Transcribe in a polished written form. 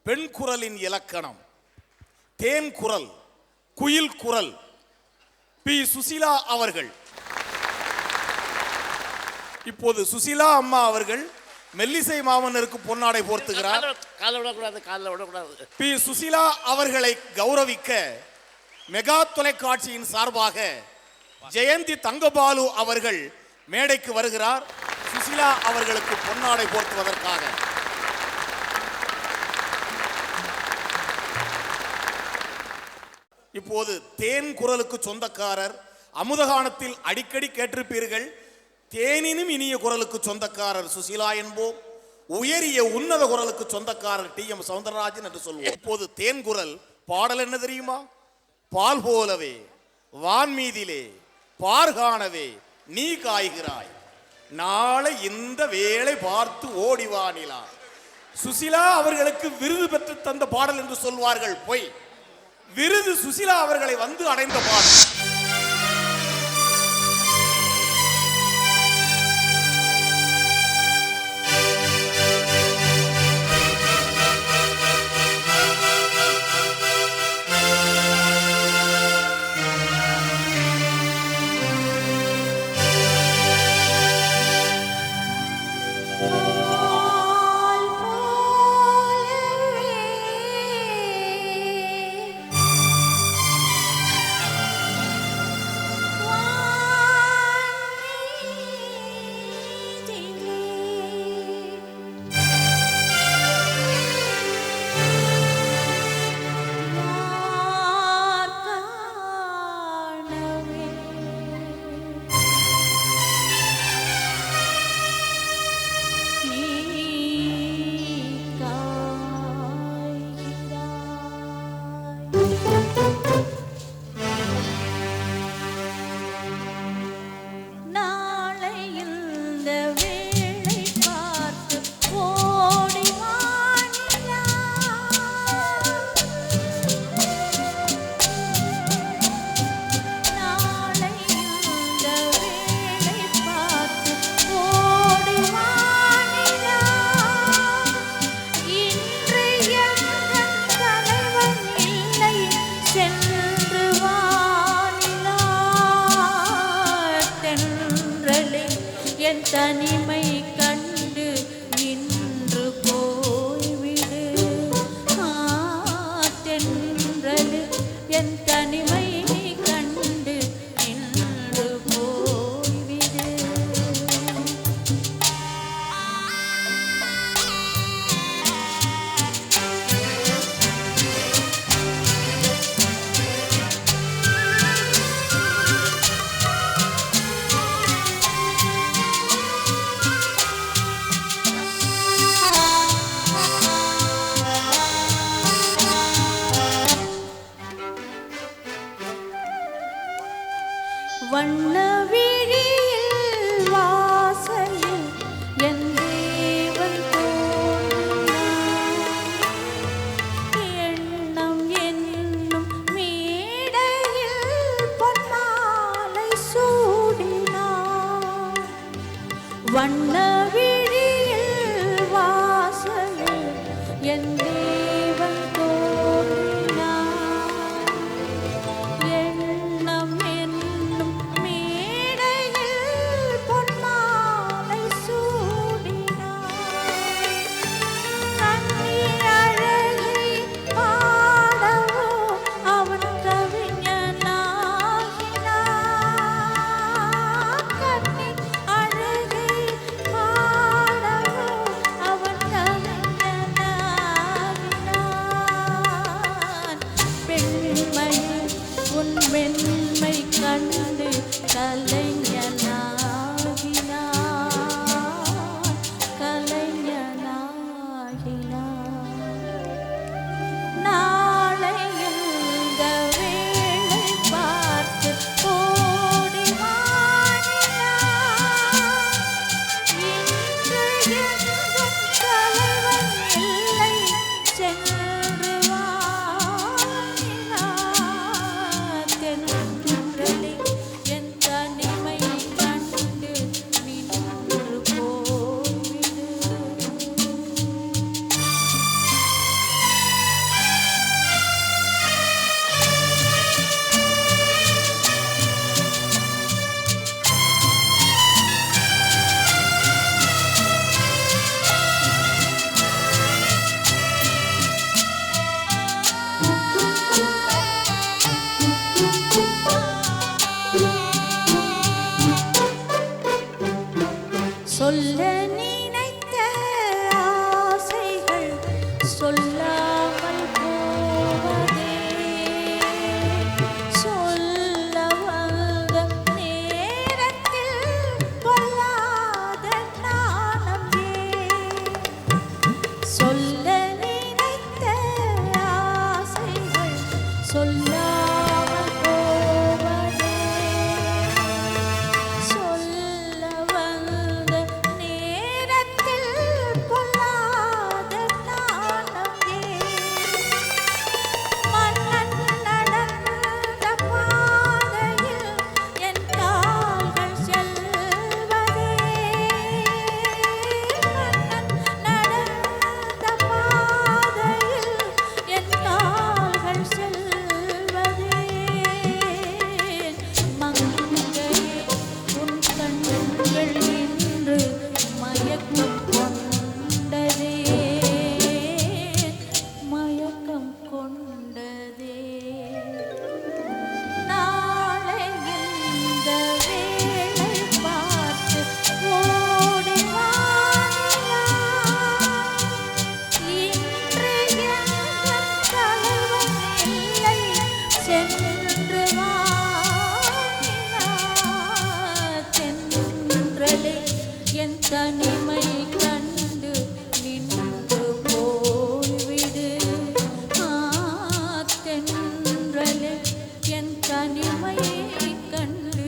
பெண் குரலின் இலக்கணம். தேன் குரல், குயில் குரல். பி. சுசீலா அவர்கள். இப்போது சுசீலா அம்மா அவர்கள் மெல்லிசை மாமன்னருக்கு பொன்னாடை போர்த்துகிறார். பி. சுசீலா அவர்களை கௌரவிக்க மெகா தொலைக்காட்சியின் சார்பாக ஜெயந்தி தங்கபாலு அவர்கள் மேடைக்கு வருகிறார். சுசீலா அவர்களுக்கு பொன்னாடை போர்த்துவதற்காக. இப்போது தேன் குரலுக்கு சொந்தக்காரர், அமுதகானத்தில் அடிக்கடி கேட்டிருப்பீர்கள், தேனினும் இனிய குரலுக்கு சொந்தக்காரர் சுசீலா என்போம். உயரிய உன்னத குரலுக்கு சொந்தக்காரர் டி.எம். சௌந்தரராஜன் என்று சொல்வோம். இப்போது தேன் குரல் பாடல் என்ன தெரியுமா? பால் போலவே வான்மீதிலே பார்காணவே நீ காய்கிறாய், நாளை இந்த வேளை பார்த்து ஓடிவானிலா. சுசீலா அவர்களுக்கு விருது பெற்று தந்த பாடல் என்று சொல்வார்கள், பொய். விருது சுசீலா அவர்களை வந்து அடைந்த பாடல். தனிமை கண்டு நின்று போய்விடு, தென்றல் என் தனிமை கண்டு நின்று போய்விடு. வண்ண விழியில் வாசலில் என் தேவன் தோன்றினான், எண்ணம் என்னும் மேடையில் பொன்மாலை சூடினான். வண்ண விழியில் வாசலில் என் தேவன் தோன்றினான், எண்ணம் என்னும் மேடையில் சொல்லாமல் போவதே சொல்ல வந்த நேரத்தில் பொல்லாத நாணம் சொல்ல நினைத்த ஆசைகள் சொல்லாமல் போவதே சொல்ல வந்த நேரத்தில் பொல்லாத நாணம் மன்னன் நடந்த பாதையில் என் கால்கள் செல்வதே மன்னன் நடந்த பாதையில் என் கால்கள் செல்வதே மங்கையே உன் கண்கள் இன்று மயக்கம் கொண்டதே மயக்கம் கொண்டதே நாளை இந்த வேளை பார்த்து ஓடி வானிலா இன்று என் தலைவன் இல்லை சென்று வானிலா தென்றலே என் தனிமை கண்டு நின்று போய்விடு தென்றலே என் தனிமையை கண்டு